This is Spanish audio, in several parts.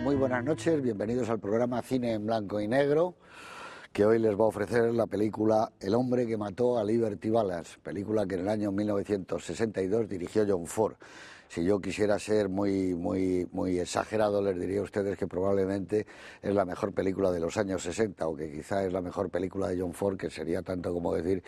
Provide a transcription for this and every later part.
muy buenas noches, bienvenidos al programa Cine en Blanco y Negro, que hoy les va a ofrecer la película El hombre que mató a Liberty Balance, película que en el año 1962 dirigió John Ford. Si yo quisiera ser muy exagerado, les diría a ustedes que probablemente es la mejor película de los años 60, o que quizá es la mejor película de John Ford, que sería tanto como decir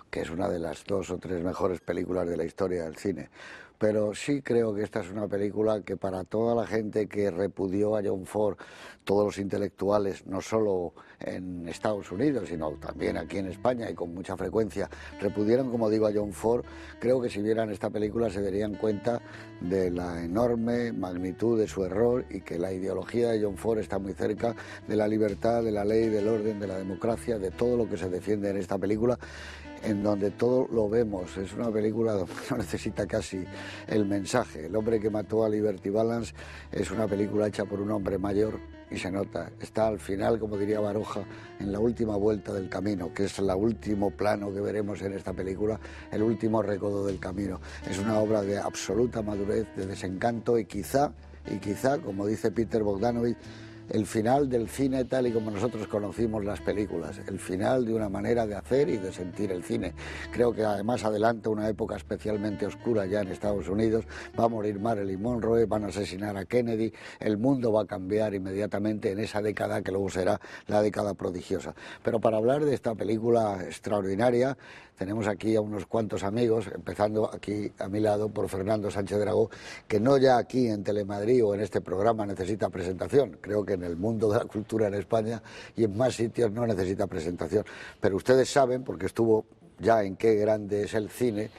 que es una de las 2 o 3 mejores películas de la historia del cine. Pero sí creo que esta es una película que para toda la gente que repudió a John Ford, todos los intelectuales, no solo en Estados Unidos, sino también aquí en España y con mucha frecuencia, repudieron, como digo, a John Ford, creo que si vieran esta película se darían cuenta de la enorme magnitud de su error y que la ideología de John Ford está muy cerca de la libertad, de la ley, del orden, de la democracia, de todo lo que se defiende en esta película, en donde todo lo vemos. Es una película donde no necesita casi el mensaje. El hombre que mató a Liberty Balance es una película hecha por un hombre mayor y se nota. Está al final, como diría Baroja, en la última vuelta del camino, que es el último plano que veremos en esta película, el último recodo del camino. Es una obra de absoluta madurez, de desencanto y quizá, como dice Peter Bogdanovich, el final del cine tal y como nosotros conocimos las películas, el final de una manera de hacer y de sentir el cine. Creo que además adelanta una época especialmente oscura ya en Estados Unidos. Va a morir Marilyn Monroe, van a asesinar a Kennedy, el mundo va a cambiar inmediatamente en esa década que luego será la década prodigiosa. Pero para hablar de esta película extraordinaria, tenemos aquí a unos cuantos amigos, empezando aquí a mi lado por Fernando Sánchez Dragó, que no ya aquí en Telemadrid o en este programa necesita presentación, creo que en el mundo de la cultura en España y en más sitios no necesita presentación, pero ustedes saben, porque estuvo ya en Qué grande es el cine,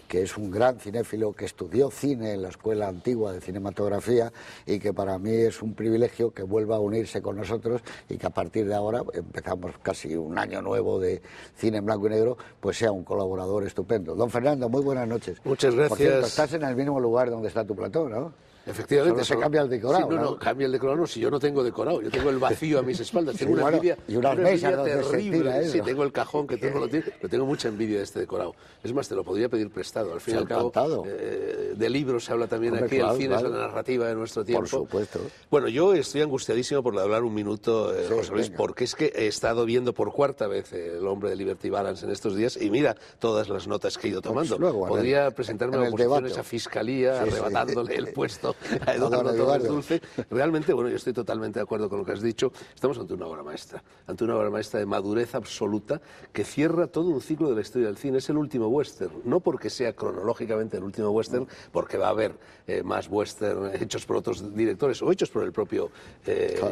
que es un gran cinéfilo, que estudió cine en la Escuela Antigua de Cinematografía y que para mí es un privilegio que vuelva a unirse con nosotros y que a partir de ahora, empezamos casi un año nuevo de cine en blanco y negro, pues sea un colaborador estupendo. Don Fernando, muy buenas noches. Muchas gracias. Por cierto, estás en el mismo lugar donde está tu plató, ¿no? Efectivamente. Solo se cambia el decorado. Sí, no, cambia el decorado. No, si yo no tengo decorado, yo tengo el vacío a mis espaldas. Tengo una envidia, y unas mesas donde se tira eso. Sí, tengo el cajón que todo lo tiene, pero tengo mucha envidia de este decorado. Es más, te lo podría pedir prestado. Al fin y al cabo, de libros se habla también. Hombre, aquí. Claro, el cine es la narrativa de nuestro tiempo. Por supuesto. Bueno, yo estoy angustiadísimo por hablar un minuto, José Luis, porque es que he estado viendo por cuarta vez El hombre de Liberty Balance en estos días y mira todas las notas que he ido tomando. Pues luego, podría presentarme a la oposición, esa fiscalía, arrebatándole el puesto a Eduardo Torres Dulce. Realmente, bueno, yo estoy totalmente de acuerdo con lo que has dicho. Estamos ante una obra maestra de madurez absoluta que cierra todo un ciclo de la historia del cine. Es el último western, no porque sea cronológicamente el último western, porque va a haber más western hechos por otros directores o hechos por el propio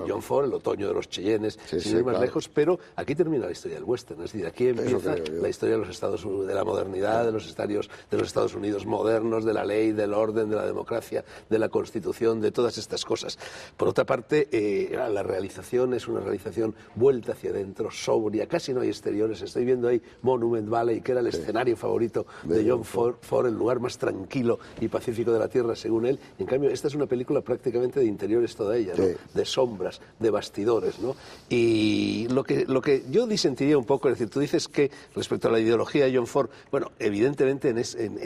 John Ford, El otoño de los Cheyennes, sin ir más lejos, pero aquí termina la historia del western. Es decir, aquí empieza la historia de los Estados Unidos, de la modernidad, de los Estados Unidos modernos, de la ley, del orden, de la democracia, de la Constitución, de todas estas cosas. Por otra parte, la realización es una realización vuelta hacia adentro, sobria, casi no hay exteriores. Estoy viendo ahí Monument Valley, que era el escenario favorito de John Ford, el lugar más tranquilo y pacífico de la Tierra, según él. En cambio, esta es una película prácticamente de interiores toda ella, ¿no? De sombras, de bastidores, ¿no? Y lo que yo disentiría un poco, es decir, tú dices que respecto a la ideología de John Ford, bueno, evidentemente en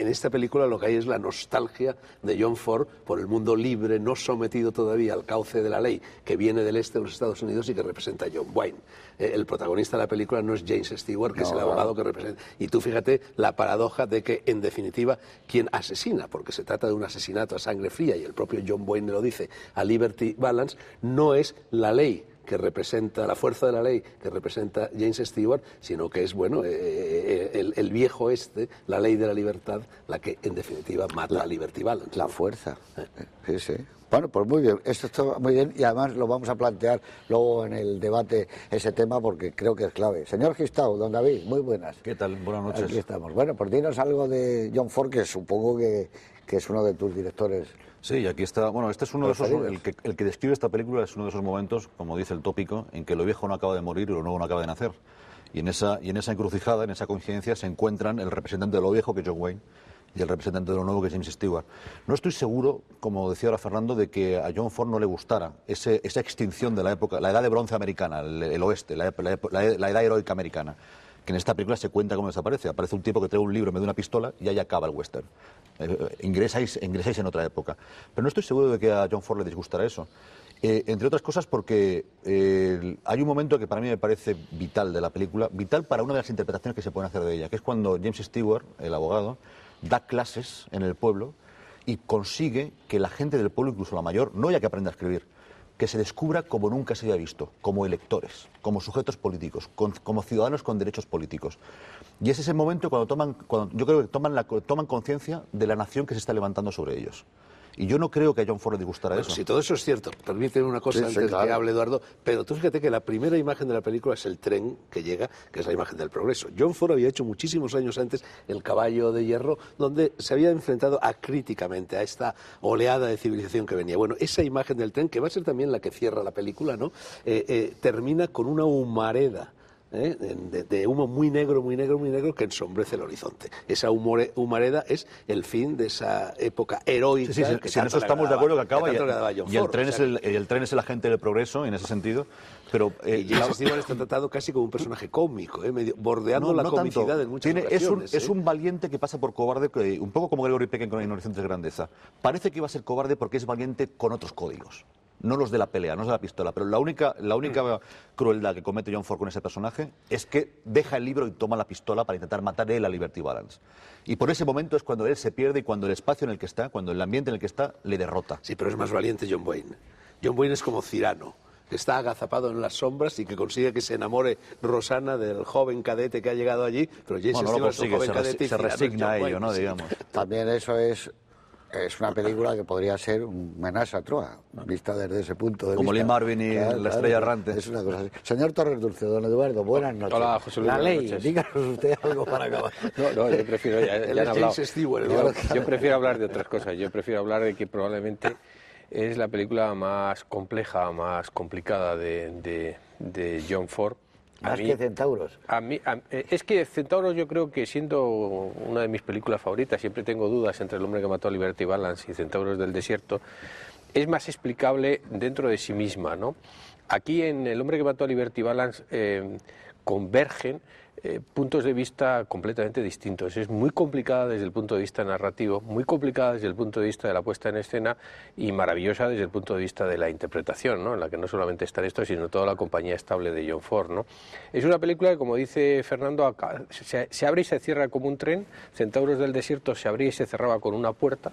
esta película lo que hay es la nostalgia de John Ford por el mundo libre, no sometido todavía al cauce de la ley, que viene del este de los Estados Unidos y que representa a John Wayne. El protagonista de la película no es James Stewart, que es el abogado que representa. Y tú fíjate la paradoja de que, en definitiva, quien asesina, porque se trata de un asesinato a sangre fría, y el propio John Wayne lo dice, a Liberty Balance, no es la ley que representa, la fuerza de la ley que representa James Stewart, sino que es, bueno, el viejo la ley de la libertad, la que en definitiva mata a Liberty Balance. La fuerza, sí. Bueno, pues muy bien, esto está muy bien y además lo vamos a plantear luego en el debate ese tema porque creo que es clave. Señor Gistau, don David, muy buenas. ¿Qué tal? Buenas noches. Aquí estamos. Bueno, pues dinos algo de John Ford, que supongo que es uno de tus directores. Sí, aquí está. Bueno, este es uno de esos. El que describe esta película es uno de esos momentos, como dice el tópico, en que lo viejo no acaba de morir y lo nuevo no acaba de nacer. Y en esa encrucijada, en esa coincidencia, se encuentran el representante de lo viejo, que es John Wayne, y el representante de lo nuevo, que es James Stewart. No estoy seguro, como decía ahora Fernando, de que a John Ford no le gustara esa extinción de la época, la edad de bronce americana, el oeste, la edad heroica americana. que en esta película se cuenta cómo desaparece. Aparece un tipo que trae un libro en vez de una pistola y ahí acaba el western. Ingresáis en otra época. Pero no estoy seguro de que a John Ford le disgustará eso. Entre otras cosas porque hay un momento que para mí me parece vital de la película, vital para una de las interpretaciones que se pueden hacer de ella, que es cuando James Stewart, el abogado, da clases en el pueblo y consigue que la gente del pueblo, incluso la mayor, no ya que aprenda a escribir, que se descubra como nunca se había visto, como electores, como sujetos políticos, como ciudadanos con derechos políticos. Y es ese momento cuando yo creo que toman conciencia de la nación que se está levantando sobre ellos. Y yo no creo que a John Ford le disgustara eso. Si todo eso es cierto, permíteme una cosa antes de que hable Eduardo, pero tú fíjate que la primera imagen de la película es el tren que llega, que es la imagen del progreso. John Ford había hecho muchísimos años antes El caballo de hierro, donde se había enfrentado críticamente a esta oleada de civilización que venía. Bueno, esa imagen del tren, que va a ser también la que cierra la película, ¿no? Termina con una humareda. De humo muy negro que ensombrece el horizonte. Esa humareda es el fin de esa época heroica. Sí, en eso estamos de acuerdo que acaba y el tren es el agente del progreso en ese sentido. Pero y James Stewart está tratado casi como un personaje cómico, medio bordeando la comicidad en muchas ocasiones. Es un valiente que pasa por cobarde, un poco como Gregory Peck con Inocentes de Grandeza. Parece que iba a ser cobarde porque es valiente con otros códigos. No los de la pelea, no los de la pistola, pero la única crueldad que comete John Ford con ese personaje es que deja el libro y toma la pistola para intentar matar él a Liberty Balance. Y por ese momento es cuando él se pierde y cuando el espacio en el que está, cuando el ambiente en el que está, le derrota. Sí, pero es más valiente John Wayne. John Wayne es como Cyrano, que está agazapado en las sombras y que consigue que se enamore Rosana del joven cadete que ha llegado allí, pero James Stewart es un joven cadete y se resigna a ello, ¿no? Digamos. También eso es una película que podría ser un menaje a Troa, vista desde ese punto de vista. Como Lee Marvin y La estrella errante. Es una cosa así. Señor Torres Dulce, don Eduardo, buenas noches. Hola, José Luis. La ley, díganos usted algo para acabar. No, yo prefiero, ya han hablado. Yo prefiero hablar de otras cosas. Yo prefiero hablar de que probablemente es la película más compleja, más complicada de John Ford. Más que Centauros. Es que Centauros yo creo que siendo una de mis películas favoritas, siempre tengo dudas entre El hombre que mató a Liberty Balance y Centauros del desierto, es más explicable dentro de sí misma, ¿no? Aquí en El hombre que mató a Liberty Balance convergen puntos de vista completamente distintos. Es muy complicada desde el punto de vista narrativo, muy complicada desde el punto de vista de la puesta en escena y maravillosa desde el punto de vista de la interpretación, ¿no? En la que no solamente está esto, sino toda la compañía estable de John Ford, ¿no? Es una película que, como dice Fernando, se abre y se cierra como un tren. Centauros del desierto se abría y se cerraba con una puerta,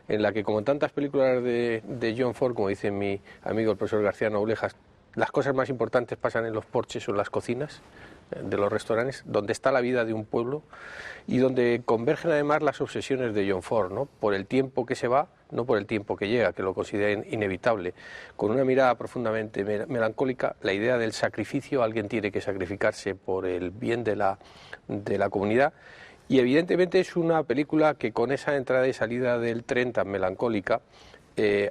en la que, como en tantas películas de John Ford, como dice mi amigo el profesor García Noblejas, las cosas más importantes pasan en los porches o en las cocinas de los restaurantes, donde está la vida de un pueblo y donde convergen además las obsesiones de John Ford, ¿no? Por el tiempo que se va, no por el tiempo que llega, que lo considera inevitable. Con una mirada profundamente melancólica, la idea del sacrificio, alguien tiene que sacrificarse por el bien de la comunidad. Y evidentemente es una película que con esa entrada y salida del tren tan melancólica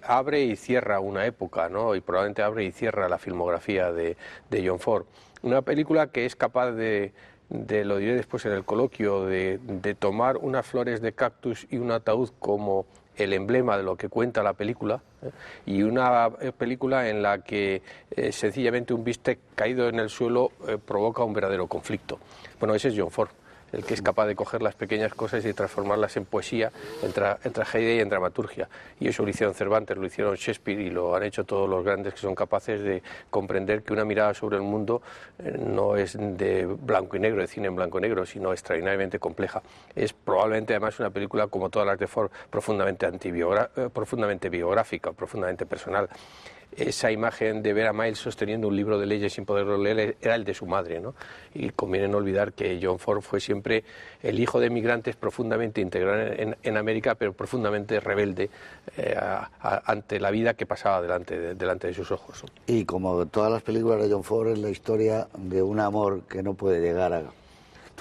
abre y cierra una época, ¿no? Y probablemente abre y cierra la filmografía de John Ford. Una película que es capaz de lo diré después en el coloquio, de tomar unas flores de cactus y un ataúd como el emblema de lo que cuenta la película, y una película en la que sencillamente un bistec caído en el suelo provoca un verdadero conflicto. Bueno, ese es John Ford, el que es capaz de coger las pequeñas cosas y transformarlas en poesía, en tragedia y en dramaturgia. Y eso lo hicieron Cervantes, lo hicieron Shakespeare y lo han hecho todos los grandes que son capaces de comprender que una mirada sobre el mundo no es de blanco y negro, de cine en blanco y negro, sino extraordinariamente compleja. Es probablemente además una película, como todas las de Ford, profundamente biográfica, profundamente personal. Esa imagen de ver a Miles sosteniendo un libro de leyes sin poderlo leer era el de su madre, ¿no? Y conviene no olvidar que John Ford fue siempre el hijo de migrantes profundamente integrado en América, pero profundamente rebelde ante la vida que pasaba delante de sus ojos, ¿no? Y como todas las películas de John Ford, es la historia de un amor que no puede llegar a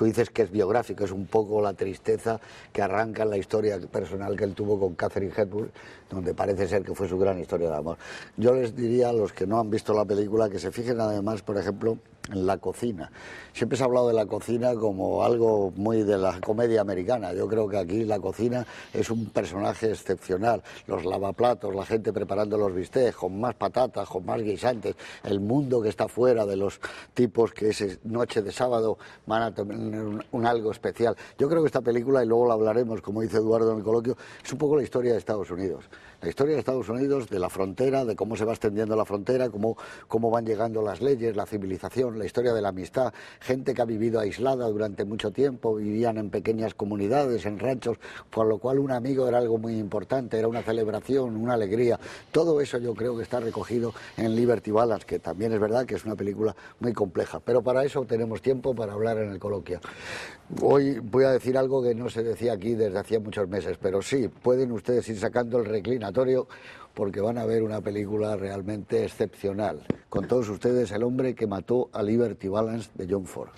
tú dices que es biográfico, es un poco la tristeza que arranca en la historia personal que él tuvo con Katharine Hepburn, donde parece ser que fue su gran historia de amor. Yo les diría a los que no han visto la película que se fijen además, por ejemplo, en la cocina. Siempre se ha hablado de la cocina como algo muy de la comedia americana. Yo creo que aquí la cocina es un personaje excepcional. Los lavaplatos, la gente preparando los bistecs, con más patatas, con más guisantes, el mundo que está fuera de los tipos que esa noche de sábado van a tener un algo especial. Yo creo que esta película, y luego la hablaremos, como dice Eduardo en el coloquio, es un poco la historia de Estados Unidos. La historia de Estados Unidos, de la frontera, de cómo se va extendiendo la frontera, cómo van llegando las leyes, la civilización, la historia de la amistad, gente que ha vivido aislada durante mucho tiempo, vivían en pequeñas comunidades, en ranchos, por lo cual un amigo era algo muy importante, era una celebración, una alegría. Todo eso yo creo que está recogido en Liberty Balance, que también es verdad que es una película muy compleja, pero para eso tenemos tiempo para hablar en el coloquio. Hoy voy a decir algo que no se decía aquí desde hacía muchos meses, pero sí, pueden ustedes ir sacando el reclinatorio porque van a ver una película realmente excepcional. Con todos ustedes, El hombre que mató a Liberty Balance, de John Ford.